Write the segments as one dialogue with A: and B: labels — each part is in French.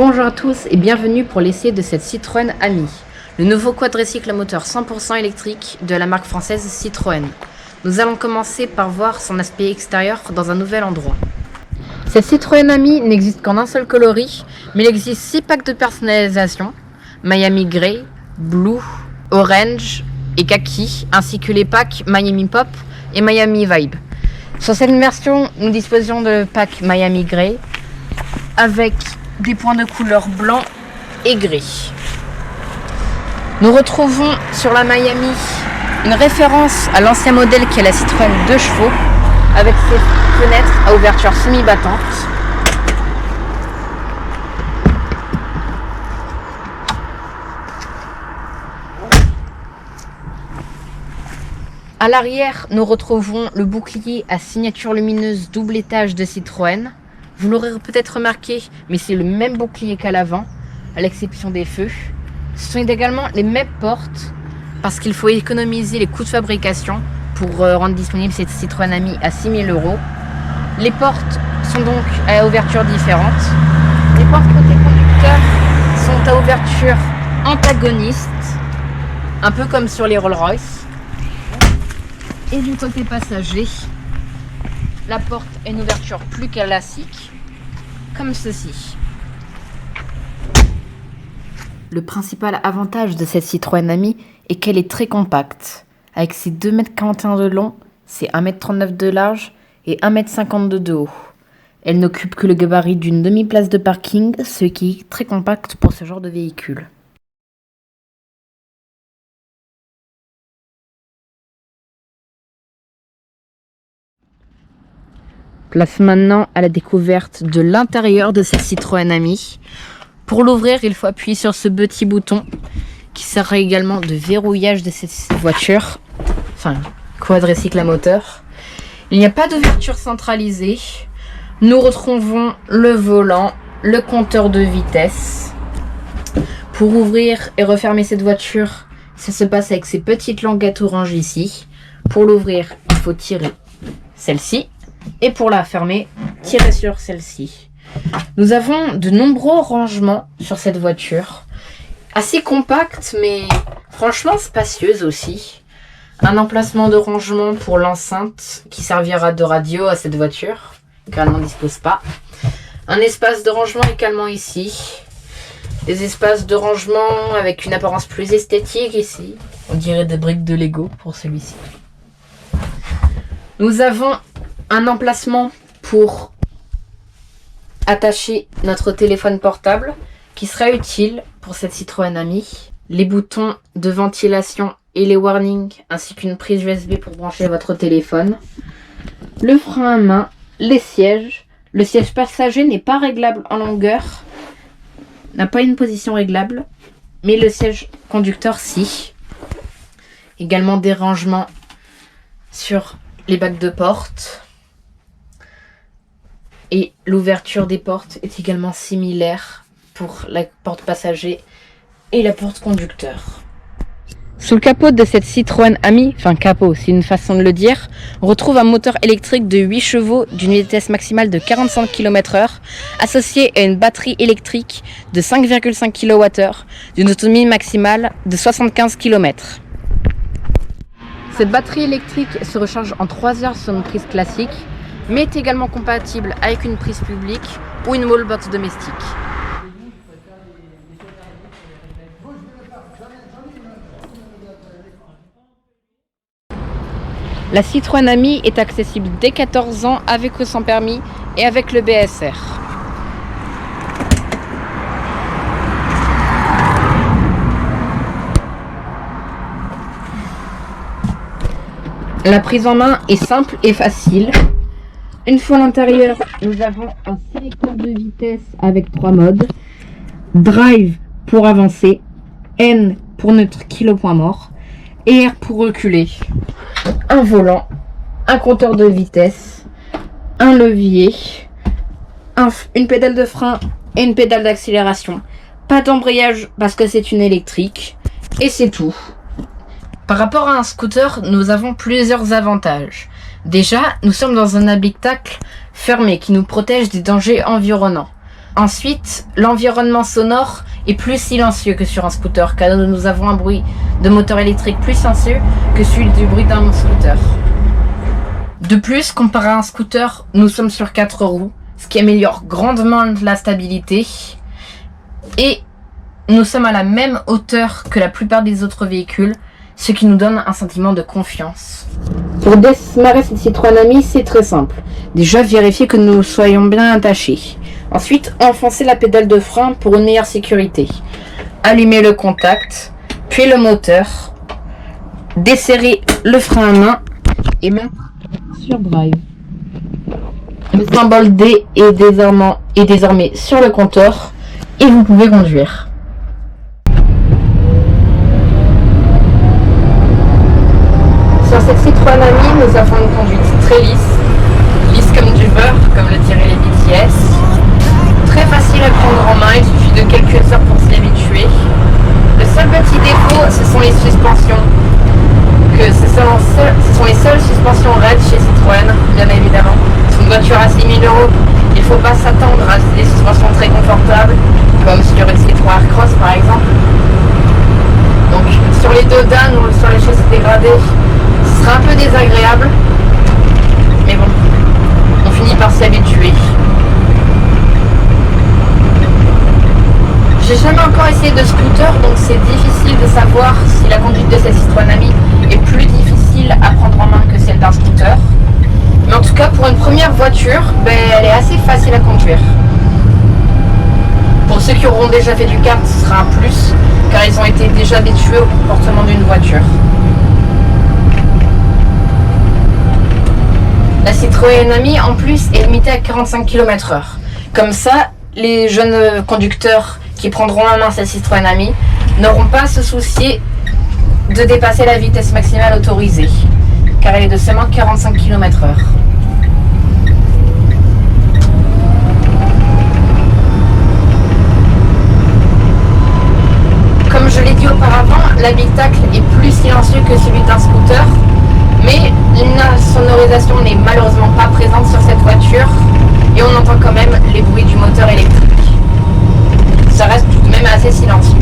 A: Bonjour à tous et bienvenue pour l'essai de cette Citroën Ami, le nouveau quadricycle à moteur 100% électrique de la marque française Citroën. Nous allons commencer par voir son aspect extérieur dans un nouvel endroit. Cette Citroën Ami n'existe qu'en un seul coloris, mais il existe 6 packs de personnalisation, Miami Grey, Blue, Orange et Kaki, ainsi que les packs Miami Pop et Miami Vibe. Sur cette version, nous disposons de pack Miami Grey avec des points de couleur blanc et gris. Nous retrouvons sur la Miami une référence à l'ancien modèle qui est la Citroën 2 chevaux avec ses fenêtres à ouverture semi-battante. À l'arrière, nous retrouvons le bouclier à signature lumineuse double étage de Citroën. Vous l'aurez peut-être remarqué, mais c'est le même bouclier qu'à l'avant, à l'exception des feux. Ce sont également les mêmes portes, parce qu'il faut économiser les coûts de fabrication pour rendre disponible cette Citroën Ami à 6 000 €. Les portes sont donc à ouverture différente. Les portes côté conducteur sont à ouverture antagoniste, un peu comme sur les Rolls-Royce. Et du côté passager, la porte est une ouverture plus classique, comme ceci. Le principal avantage de cette Citroën Ami est qu'elle est très compacte. Avec ses 2,41 m de long, c'est 1,39 m de large et 1,52 m de haut. Elle n'occupe que le gabarit d'une demi-place de parking, ce qui est très compact pour ce genre de véhicule. Place maintenant à la découverte de l'intérieur de cette Citroën Ami. Pour l'ouvrir, il faut appuyer sur ce petit bouton qui sert également de verrouillage de cette voiture, enfin quadricycle à moteur. Il n'y a pas d'ouverture centralisée. Nous retrouvons le volant, le compteur de vitesse. Pour ouvrir et refermer cette voiture, ça se passe avec ces petites languettes orange ici. Pour l'ouvrir, il faut tirer celle-ci. Et pour la fermer, tirer sur celle-ci. Nous avons de nombreux rangements sur cette voiture. Assez compacte, mais franchement spacieuse aussi. Un emplacement de rangement pour l'enceinte qui servira de radio à cette voiture, car elle n'en dispose pas. Un espace de rangement également ici. Des espaces de rangement avec une apparence plus esthétique ici. On dirait des briques de Lego pour celui-ci. Nous avons un emplacement pour attacher notre téléphone portable qui sera utile pour cette Citroën Ami. Les boutons de ventilation et les warnings ainsi qu'une prise USB pour brancher votre téléphone. Le frein à main, les sièges. Le siège passager n'est pas réglable en longueur, n'a pas une position réglable, mais le siège conducteur si. Également des rangements sur les bacs de porte. Et l'ouverture des portes est également similaire pour la porte passager et la porte conducteur. Sous le capot de cette Citroën Ami, enfin capot, c'est une façon de le dire, on retrouve un moteur électrique de 8 chevaux d'une vitesse maximale de 45 km/h, associé à une batterie électrique de 5,5 kWh, d'une autonomie maximale de 75 km. Cette batterie électrique se recharge en 3 heures sur une prise classique, mais est également compatible avec une prise publique ou une wallbox domestique. La Citroën Ami est accessible dès 14 ans avec ou sans permis et avec le BSR. La prise en main est simple et facile. Une fois à l'intérieur, nous avons un sélecteur de vitesse avec 3 modes. Drive pour avancer, N pour neutre point mort et R pour reculer. Un volant, un compteur de vitesse, un levier, une pédale de frein et une pédale d'accélération. Pas d'embrayage parce que c'est une électrique et c'est tout. Par rapport à un scooter, nous avons plusieurs avantages. Déjà, nous sommes dans un habitacle fermé qui nous protège des dangers environnants. Ensuite, l'environnement sonore est plus silencieux que sur un scooter, car nous avons un bruit de moteur électrique plus silencieux que celui du bruit d'un scooter. De plus, comparé à un scooter, nous sommes sur 4 roues, ce qui améliore grandement la stabilité. Et nous sommes à la même hauteur que la plupart des autres véhicules, ce qui nous donne un sentiment de confiance. Pour démarrer cette Citroën Ami, c'est très simple. Déjà, vérifier que nous soyons bien attachés. Ensuite, enfoncer la pédale de frein pour une meilleure sécurité. Allumer le contact, puis le moteur. Desserrer le frein à main et mettre sur Drive. Le symbole D est désormais sur le compteur et vous pouvez conduire. Sur cette Citroën Ami, nous avons une conduite très lisse comme du beurre, comme le diraient les BTS. Très facile à prendre en main, il suffit de quelques heures pour s'y habituer. Le seul petit défaut, ce sont les suspensions. Ce sont les seules suspensions raides chez Citroën, bien évidemment. C'est une voiture à 6 000 €. Il ne faut pas s'attendre à des suspensions très confortables, comme sur une Citroën Cross par exemple. Donc sur les dos d'âne ou sur les chaussées dégradées, ce sera un peu désagréable. Mais bon, on finit par s'y habituer. J'ai jamais encore essayé de scooter, donc c'est difficile de savoir si la conduite de cette Citroën Ami est plus difficile à prendre en main que celle d'un scooter. Mais en tout cas, pour une première voiture, elle est assez facile à conduire. Pour ceux qui auront déjà fait du kart, ce sera un plus, car ils ont été déjà habitués au comportement d'une voiture. La Citroën Ami, en plus, est limitée à 45 km/h. Comme ça, les jeunes conducteurs qui prendront en main cette Citroën Ami n'auront pas à se soucier de dépasser la vitesse maximale autorisée, car elle est de seulement 45 km/h. Comme je l'ai dit auparavant, l'habitacle est plus silencieux que celui d'un scooter, mais la sonorisation n'est malheureusement pas présente sur cette voiture et on entend quand même les bruits du moteur électrique. Ça reste tout de même assez silencieux.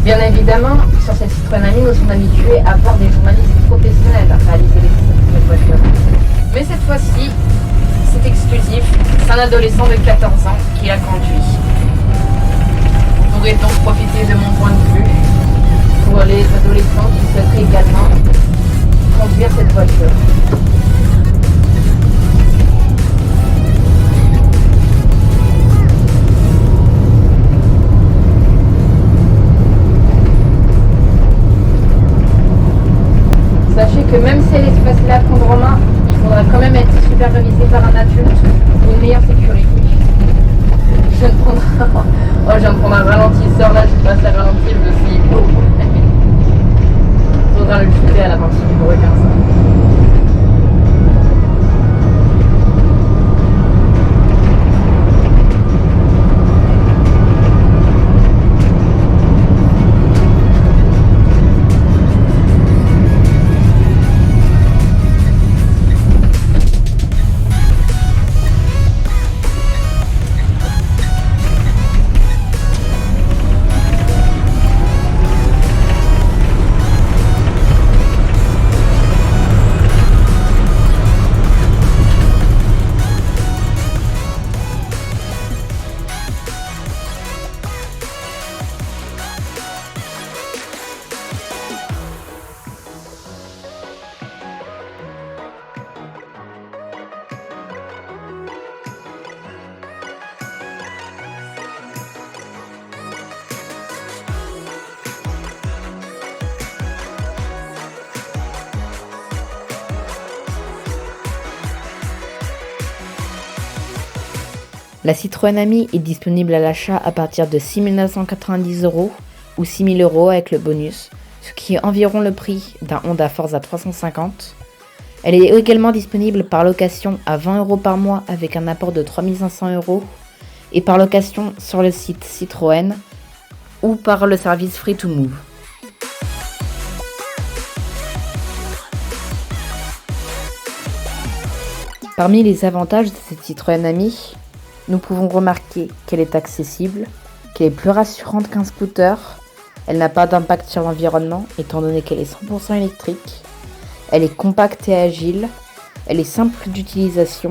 A: Bien évidemment, sur cette Citroën Ami, nous sommes habitués à voir des journalistes professionnels réaliser cette voiture. Mais cette fois-ci, c'est exclusif, c'est un adolescent de 14 ans qui la conduit. Vous pourrez donc profiter de mon point de vue pour les adolescents qui souhaiteraient également conduire cette voiture. Sachez que même si elle est facile à prendre en main, il faudra quand même être supervisé par un adulte pour une meilleure sécurité. Je viens de prendre un ralentisseur là, je passe à ralentir, je me suis dit, faudra le shooter à la partie du bruit comme ça. La Citroën Ami est disponible à l'achat à partir de 6 990 € ou 6 000 € avec le bonus, ce qui est environ le prix d'un Honda Forza 350. Elle est également disponible par location à 20 € par mois avec un apport de 3 500 € et par location sur le site Citroën ou par le service Free to Move. Parmi les avantages de cette Citroën Ami, nous pouvons remarquer qu'elle est accessible, qu'elle est plus rassurante qu'un scooter, elle n'a pas d'impact sur l'environnement étant donné qu'elle est 100% électrique, elle est compacte et agile, elle est simple d'utilisation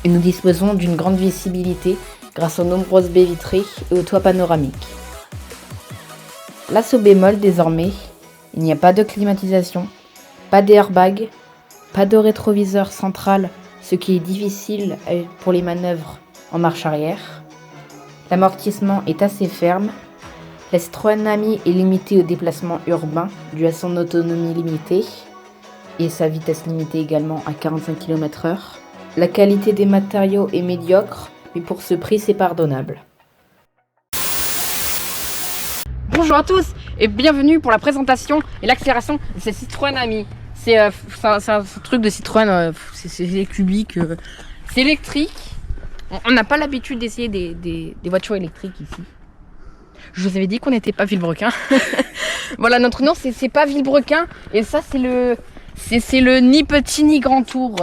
A: et nous disposons d'une grande visibilité grâce aux nombreuses baies vitrées et au toit panoramique. Là, au bémol désormais, il n'y a pas de climatisation, pas d'airbag, pas de rétroviseur central, ce qui est difficile pour les manœuvres en marche arrière. L'amortissement est assez ferme. La Citroën Ami est limitée aux déplacements urbains dû à son autonomie limitée et sa vitesse limitée également à 45 km/h. La qualité des matériaux est médiocre, mais pour ce prix c'est pardonnable.
B: Bonjour à tous et bienvenue pour la présentation et l'accélération de cette Citroën Ami. C'est un truc de Citroën, c'est cubique, c'est électrique. On n'a pas l'habitude d'essayer des voitures électriques ici. Je vous avais dit qu'on n'était pas Villebrequin. Voilà, notre nom c'est pas Villebrequin et ça c'est le ni petit ni grand tour.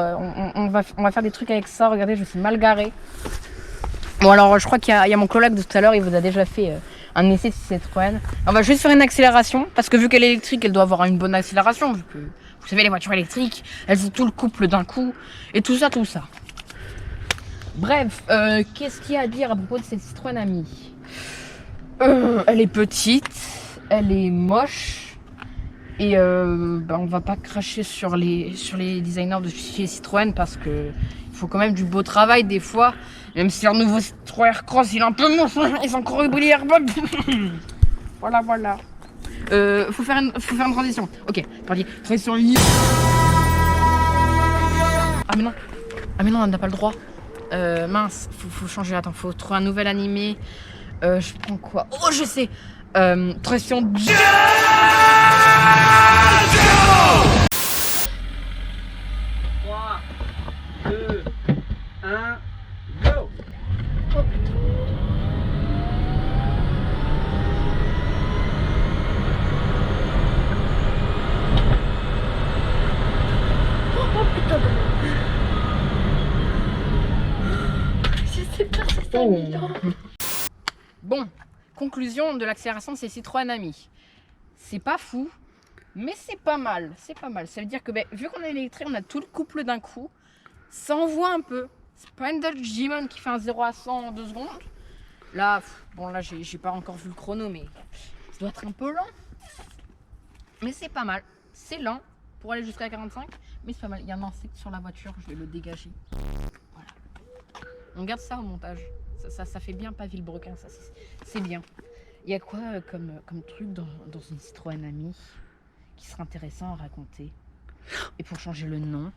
B: On va faire des trucs avec ça. Regardez, je suis mal garé. Bon alors je crois qu'il y a mon collègue de tout à l'heure, il vous a déjà fait un essai de Citroën. On va juste faire une accélération parce que vu qu'elle est électrique, elle doit avoir une bonne accélération. Vu que, vous savez, les voitures électriques, elles ont tout le couple d'un coup et tout ça. Bref, qu'est-ce qu'il y a à dire à propos de cette Citroën Ami? Elle est petite, elle est moche et on va pas cracher sur les designers de chez Citroën parce que il faut quand même du beau travail des fois, même si leur nouveau Citroën Aircross il est un peu moche, ils ont encore oublié airbag. Voilà. Faut faire une transition. Ok, parti. Transition. Ah mais non, on n'a pas le droit. Mince, faut changer. Attends, faut trouver un nouvel animé. Je prends quoi? Oh, je sais. Transition. 3, 2, 1, go!
C: Oh putain de... Je sais pas si c'est amusant.
B: Bon, conclusion de l'accélération de ces Citroën Ami. C'est pas fou, mais c'est pas mal. Ça veut dire que vu qu'on est électrique, on a tout le couple d'un coup. Ça envoie un peu. C'est pas une Dodge Demon qui fait un 0 à 100 en 2 secondes. Là, j'ai pas encore vu le chrono, mais ça doit être un peu lent. Mais c'est pas mal. C'est lent pour aller jusqu'à 45, mais c'est pas mal. Il y a un insecte sur la voiture, je vais le dégager. Voilà. On garde ça au montage. Ça fait bien pas Villebrequin, ça c'est bien. Il y a quoi comme truc dans une Citroën Ami qui serait intéressant à raconter? Et pour changer le nom,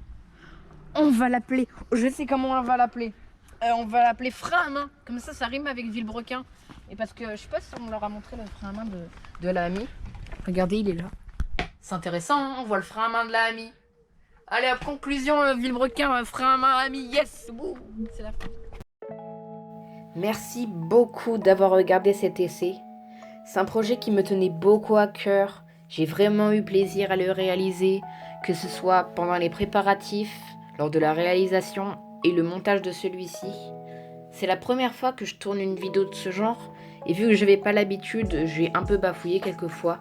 B: on va l'appeler, je sais comment on va l'appeler. On va l'appeler frein à main, comme ça rime avec Villebrequin. Et parce que je sais pas si on leur a montré le frein à main de la Ami. Regardez, il est là. C'est intéressant, hein, on voit le frein à main de la Ami. Allez, à conclusion, Villebrequin, frein à main Ami, yes, wouh, c'est la fin.
A: Merci beaucoup d'avoir regardé cet essai. C'est un projet qui me tenait beaucoup à cœur. J'ai vraiment eu plaisir à le réaliser, que ce soit pendant les préparatifs, lors de la réalisation et le montage de celui-ci. C'est la première fois que je tourne une vidéo de ce genre, et vu que je n'avais pas l'habitude, j'ai un peu bafouillé quelquefois.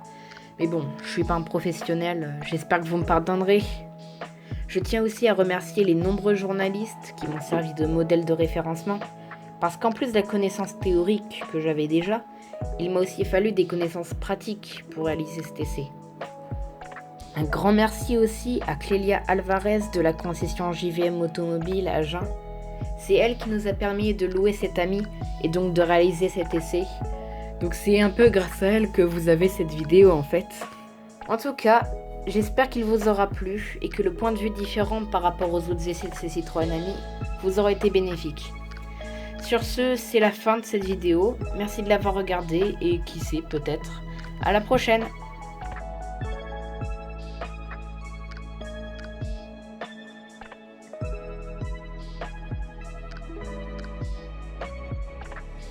A: Mais bon, je suis pas un professionnel, j'espère que vous me pardonnerez. Je tiens aussi à remercier les nombreux journalistes qui m'ont servi de modèle de référencement, parce qu'en plus de la connaissance théorique que j'avais déjà, il m'a aussi fallu des connaissances pratiques pour réaliser cet essai. Un grand merci aussi à Clélia Alvarez de la concession JVM Automobile à Agen. C'est elle qui nous a permis de louer cet Ami et donc de réaliser cet essai. Donc c'est un peu grâce à elle que vous avez cette vidéo en fait. En tout cas, j'espère qu'il vous aura plu et que le point de vue différent par rapport aux autres essais de ces Citroën Ami vous aura été bénéfique. Sur ce, c'est la fin de cette vidéo. Merci de l'avoir regardée et qui sait, peut-être à la prochaine.